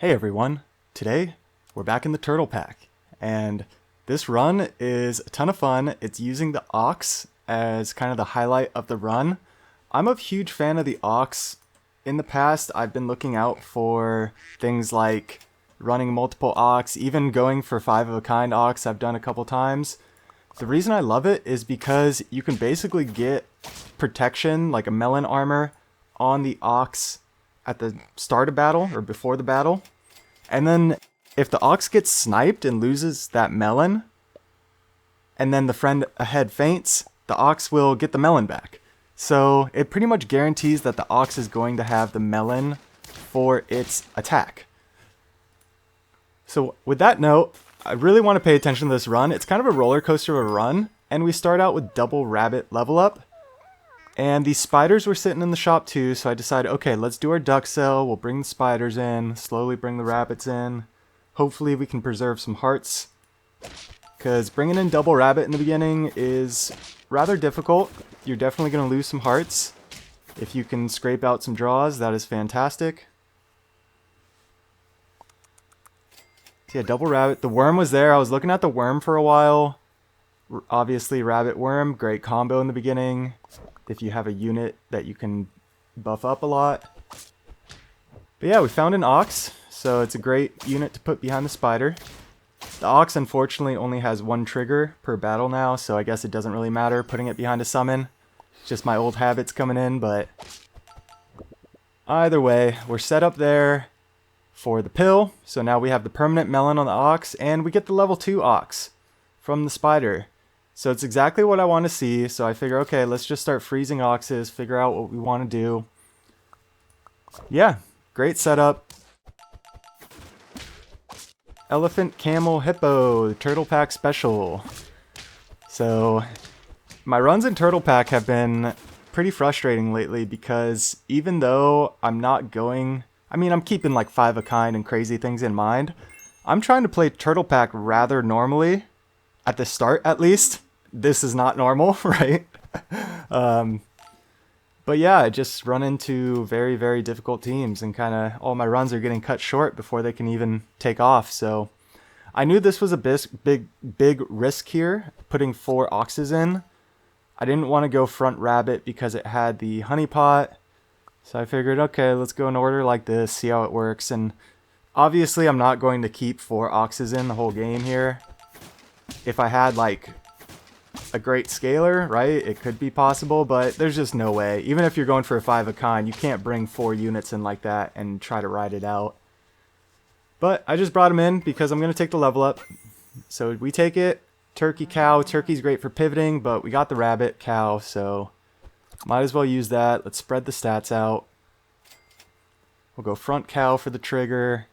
Hey everyone, today we're back in the turtle pack, and this run is a ton of fun. It's using the ox as kind of the highlight of the run. I'm a huge fan of the ox. In the past, I've been looking out for things like running multiple ox, even going for 5 of a kind ox I've done a couple times. The reason I love it is because you can basically get protection, like a melon armor, on the ox at the start of battle or before the battle. And then if the ox gets sniped and loses that melon, and then the friend ahead faints, the ox will get the melon back. So it pretty much guarantees that the ox is going to have the melon for its attack. So with that note, I really want to pay attention to this run. It's kind of a roller coaster of a run, and we start out with double rabbit level up. And these spiders were sitting in the shop too, so I decided, okay, let's do our duck cell. We'll bring the spiders in, slowly bring the rabbits in. Hopefully we can preserve some hearts, because bringing in double rabbit in the beginning is rather difficult. You're definitely going to lose some hearts. If you can scrape out some draws, that is fantastic. So yeah, double rabbit. The worm was there. I was looking at the worm for a while. Obviously, rabbit worm, great combo in the beginning if you have a unit that you can buff up a lot. But yeah, we found an ox, so it's a great unit to put behind the spider. The ox unfortunately only has 1 trigger per battle now, so I guess it doesn't really matter putting it behind a summon. It's just my old habits coming in, but either way, we're set up there for the pill. So now we have the permanent melon on the ox, and we get the level 2 ox from the spider. So it's exactly what I want to see. So I figure, okay, let's just start freezing oxes, figure out what we want to do. Yeah, great setup. Elephant, camel, hippo, turtle pack special. So my runs in turtle pack have been pretty frustrating lately, because even though I'm not going, I'm keeping like 5 of a kind and crazy things in mind. I'm trying to play turtle pack rather normally. At the start, at least. This is not normal, right? But yeah, I just run into very, very difficult teams, and kind of all my runs are getting cut short before they can even take off. So I knew this was a big risk here, putting 4 oxes in. I didn't want to go front rabbit because it had the honey pot. So I figured, okay, let's go in order like this, see how it works. And obviously I'm not going to keep 4 oxes in the whole game here. If I had like a great scaler, right, it could be possible, but there's just no way. Even if you're going for a 5 of a kind, you can't bring 4 units in like that and try to ride it out. But I just brought them in because I'm going to take the level up. So we take it. Turkey, cow. Turkey's great for pivoting, but we got the rabbit, cow, so might as well use that. Let's spread the stats out. We'll go front cow for the trigger.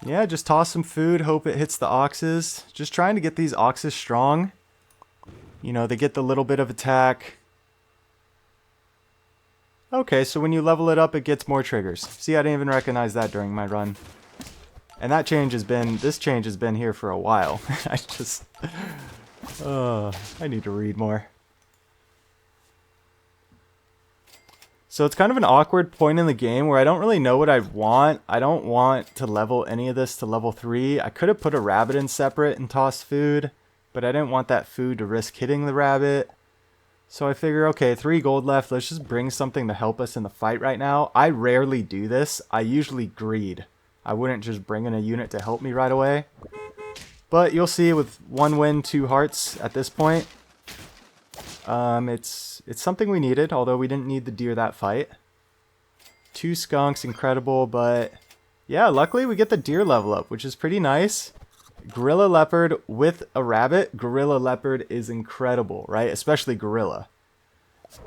Yeah, just toss some food, hope it hits the oxes. Just trying to get these oxes strong. You know, they get the little bit of attack. Okay, so when you level it up, it gets more triggers. See, I didn't even recognize that during my run. And that change has been, this change has been here for a while. I need to read more. So it's kind of an awkward point in the game where I don't really know what I want. I don't want to level any of this to level 3. I could have put a rabbit in separate and tossed food, but I didn't want that food to risk hitting the rabbit. So I figure, okay, 3 gold left. Let's just bring something to help us in the fight right now. I rarely do this. I usually greed. I wouldn't just bring in a unit to help me right away. But you'll see with 1 win, 2 hearts at this point. It's something we needed, although we didn't need the deer that fight. 2 skunks, incredible, but yeah, luckily we get the deer level up, which is pretty nice. Gorilla leopard with a rabbit. Gorilla leopard is incredible, right? Especially gorilla.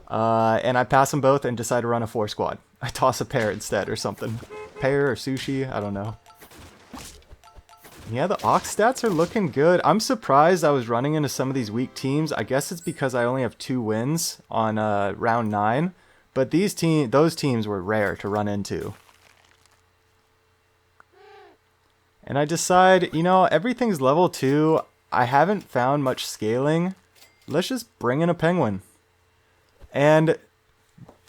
And I pass them both and decide to run a 4 squad. I toss a pear instead or something. Pear or sushi, I don't know. Yeah, the ox stats are looking good. I'm surprised I was running into some of these weak teams. I guess it's because I only have 2 wins on round 9. But those teams were rare to run into. And I decide, you know, everything's level 2. I haven't found much scaling. Let's just bring in a penguin. And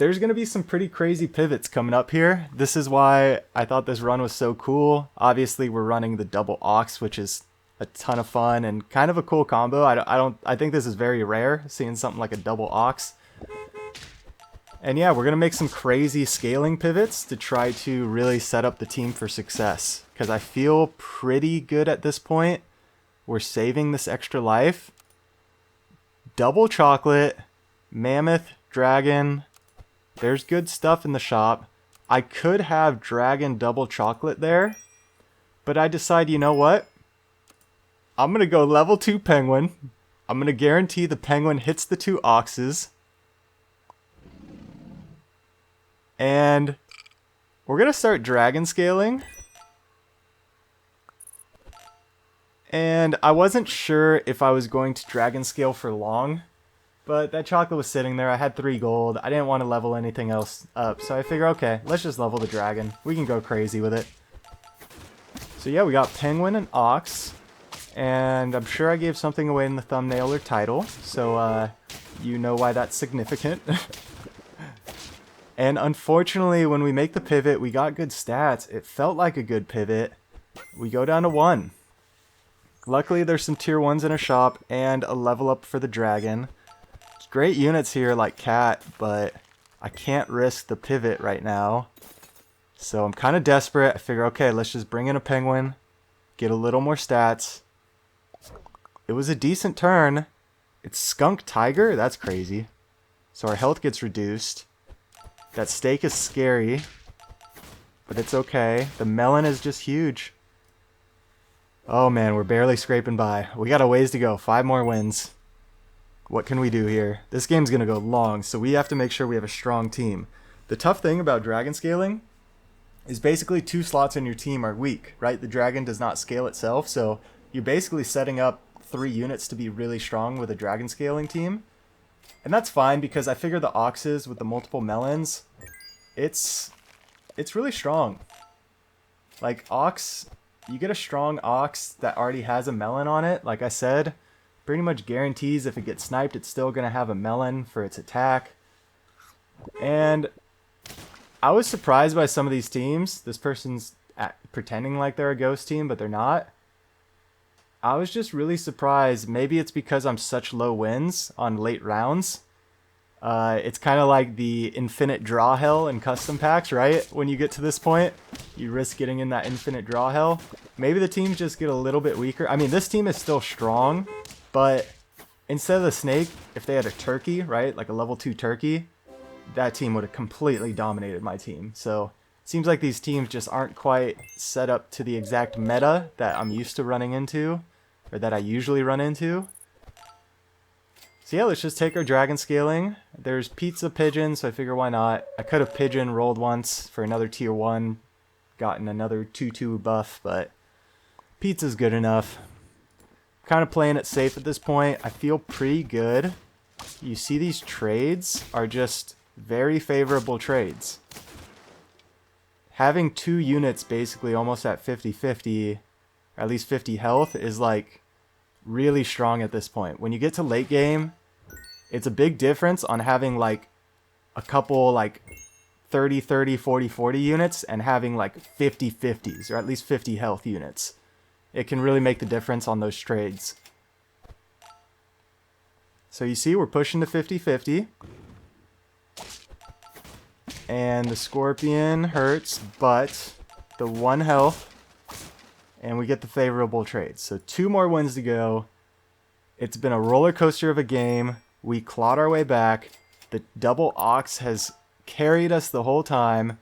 there's going to be some pretty crazy pivots coming up here. This is why I thought this run was so cool. Obviously, we're running the double ox, which is a ton of fun and kind of a cool combo. I think this is very rare, seeing something like a double ox. And yeah, we're going to make some crazy scaling pivots to try to really set up the team for success. Because I feel pretty good at this point. We're saving this extra life. Double chocolate, mammoth, dragon. There's good stuff in the shop. I could have dragon double chocolate there. But I decide, you know what? I'm going to go level 2 penguin. I'm going to guarantee the penguin hits the 2 oxes. And we're going to start dragon scaling. And I wasn't sure if I was going to dragon scale for long. But that chocolate was sitting there. I had 3 gold. I didn't want to level anything else up. So I figure, okay, let's just level the dragon. We can go crazy with it. So yeah, we got penguin and ox. And I'm sure I gave something away in the thumbnail or title. So you know why that's significant. And unfortunately, when we make the pivot, we got good stats. It felt like a good pivot. We go down to 1. Luckily, there's some tier 1s in a shop and a level up for the dragon. Great units here like cat, but I can't risk the pivot right now. So I'm kind of desperate. I figure, okay, let's just bring in a penguin, get a little more stats. It was a decent turn. It's skunk tiger? That's crazy. So our health gets reduced. That steak is scary, but it's okay. The melon is just huge. Oh man, we're barely scraping by. We got a ways to go. 5 more wins. What can we do here? This game's going to go long, so we have to make sure we have a strong team. The tough thing about dragon scaling is basically 2 slots in your team are weak, right? The dragon does not scale itself, so you're basically setting up 3 units to be really strong with a dragon scaling team. And that's fine because I figure the oxes with the multiple melons, it's really strong. Like ox, you get a strong ox that already has a melon on it, like I said, pretty much guarantees if it gets sniped, it's still going to have a melon for its attack. And I was surprised by some of these teams. This person's pretending like they're a ghost team, but they're not. I was just really surprised. Maybe it's because I'm such low wins on late rounds. It's kind of like the infinite draw hell in custom packs, right? When you get to this point, you risk getting in that infinite draw hell. Maybe the teams just get a little bit weaker. I mean, this team is still strong, but instead of the snake, if they had a turkey, right? Like a level 2 turkey, that team would have completely dominated my team. So it seems like these teams just aren't quite set up to the exact meta that I'm used to running into, or that I usually run into. So yeah, let's just take our dragon scaling. There's pizza pigeon, so I figure why not. I could have pigeon rolled once for another tier 1, gotten another 2-2 buff, but pizza's good enough. Kind of playing it safe at this point. I feel pretty good. You see these trades are just very favorable trades. Having 2 units basically almost at 50-50, or at least 50 health, is like really strong at this point. When you get to late game, it's a big difference on having like a couple like 30-30, 40-40 units and having like 50-50s, or at least 50 health units. It can really make the difference on those trades. So you see we're pushing to 50-50. And the scorpion hurts, but the 1 health, and we get the favorable trades. So 2 more wins to go. It's been a roller coaster of a game. We clawed our way back. The double ox has carried us the whole time.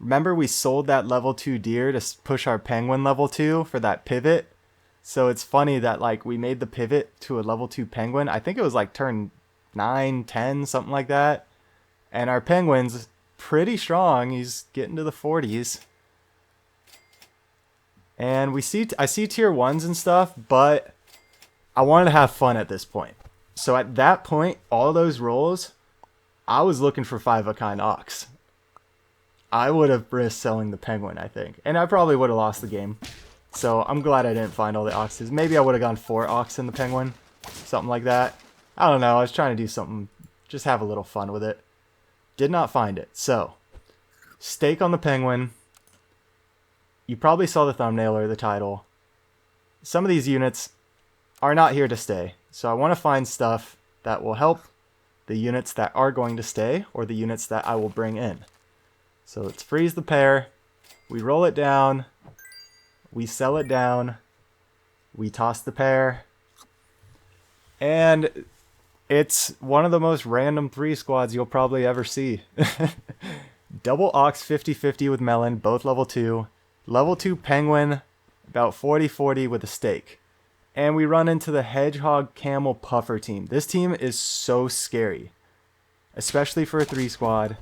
Remember, we sold that level 2 deer to push our penguin level 2 for that pivot. So it's funny that like we made the pivot to a level 2 penguin. I think it was like turn 9, 10, something like that. And our penguin's pretty strong. He's getting to the 40s. And I see tier 1s and stuff, but I wanted to have fun at this point. So at that point, all those rolls, I was looking for 5-of-a-kind ox. I would have risked selling the penguin, I think. And I probably would have lost the game. So I'm glad I didn't find all the oxes. Maybe I would have gone 4 ox in the penguin. Something like that. I don't know. I was trying to do something. Just have a little fun with it. Did not find it. So, stake on the penguin. You probably saw the thumbnail or the title. Some of these units are not here to stay. So I want to find stuff that will help the units that are going to stay, or the units that I will bring in. So let's freeze the pair. We roll it down. We sell it down. We toss the pair. And it's one of the most random 3 squads you'll probably ever see. Double Ox 50-50 with Melon, both level 2. Level 2 Penguin, about 40-40 with a stake. And we run into the Hedgehog Camel Puffer team. This team is so scary, especially for a 3 squad.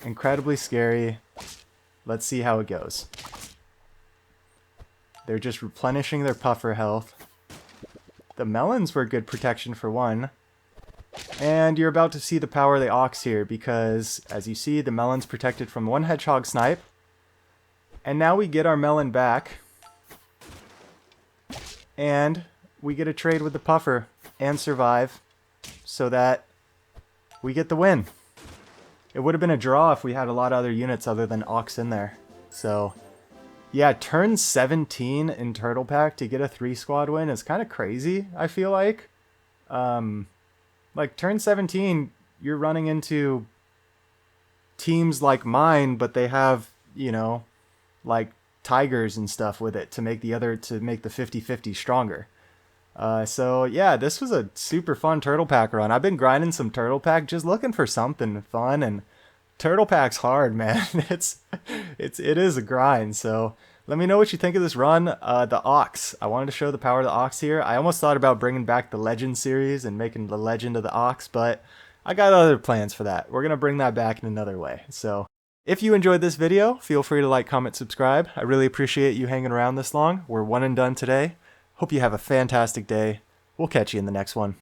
Incredibly scary. Let's see how it goes. They're just replenishing their puffer health. The melons were good protection for one. And you're about to see the power of the ox here, because as you see, the melon's protected from one hedgehog snipe. And now we get our melon back. And we get a trade with the puffer and survive, so that we get the win. It would have been a draw if we had a lot of other units other than ox in there. So yeah, turn 17 in Turtle Pack to get a 3 squad win is kind of crazy, I feel like. Like turn 17, you're running into teams like mine, but they have, you know, like tigers and stuff with it to make the 50-50 stronger. So yeah, this was a super fun Turtle Pack run. I've been grinding some Turtle Pack, just looking for something fun, and Turtle Pack's hard, man. It is a grind. So let me know what you think of this run. The Ox. I wanted to show the power of the Ox here. I almost thought about bringing back the Legend series and making the Legend of the Ox, but I got other plans for that. We're gonna bring that back in another way. So if you enjoyed this video, feel free to like, comment, subscribe. I really appreciate you hanging around this long. We're one and done today. Hope you have a fantastic day. We'll catch you in the next one.